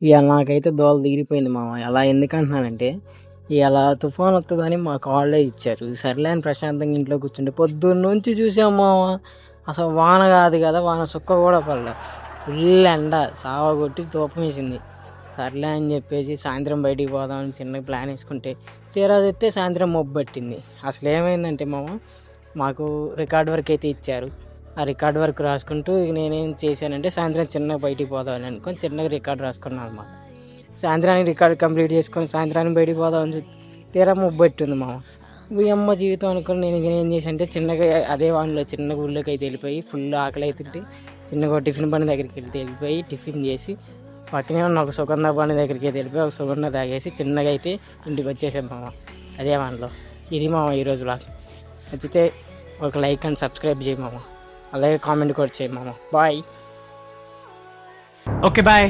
ఇవాళ నాకైతే దోల తీరిపోయింది మామ. అలా ఎందుకంటున్నానంటే ఇవాళ తుఫాన్ వస్తుందని మాకు హాలిడే ఇచ్చారు. సర్లే అని ప్రశాంతంగా ఇంట్లో కూర్చుంటే పొద్దున్న నుంచి చూసాం మామ. అసలు వాన కాదు కదా, వాన చుక్క కూడా పడలే. ఫుల్ ఎండ సావగొట్టి తూపం వేసింది. సర్లే అని చెప్పేసి సాయంత్రం బయటికి పోదామని చిన్నగా ప్లాన్ వేసుకుంటే తీరా చూస్తే సాయంత్రం మబ్బు పట్టింది. అసలు ఏమైందంటే మామ, మాకు రికార్డ్ వర్క్ అయితే ఇచ్చారు. ఆ రికార్డ్ వర్క్ రాసుకుంటూ నేనేం చేశానంటే సాయంత్రం చిన్నగా బయటికి పోదామని అనుకొని చిన్నగా రికార్డ్ రాసుకున్నాను అనమాట. సాయంత్రానికి రికార్డ్ కంప్లీట్ చేసుకొని సాయంత్రానికి బయటికి పోదామని తీరా మబ్బు పట్టింది మామ. మీ అమ్మ జీవితం అనుకుని నేను ఏం చేశానంటే చిన్నగా అదే వానిలో చిన్న ఊళ్ళోకి అయితే వెళ్ళిపోయి ఫుల్ ఆకలి అవుతుంటే చిన్నగా టిఫిన్ బండి దగ్గరికి వెళ్ళిపోయి టిఫిన్ చేసి పక్కనే ఉన్న ఒక సుగంధ బండి దగ్గరికి అయితే వెళ్ళిపోయి ఒక సుగంధ తాగేసి చిన్నగా అయితే ఇంటికి వచ్చేసాం మామ. అదే వానిలో ఇది మామ ఈరోజు బ్లాగ్. నచ్చితే ఒక లైక్ అండ్ సబ్స్క్రైబ్ చేయి మామ. అలాగే కామెంట్ కూడా చేయి మామ. బాయ్. Okay bye.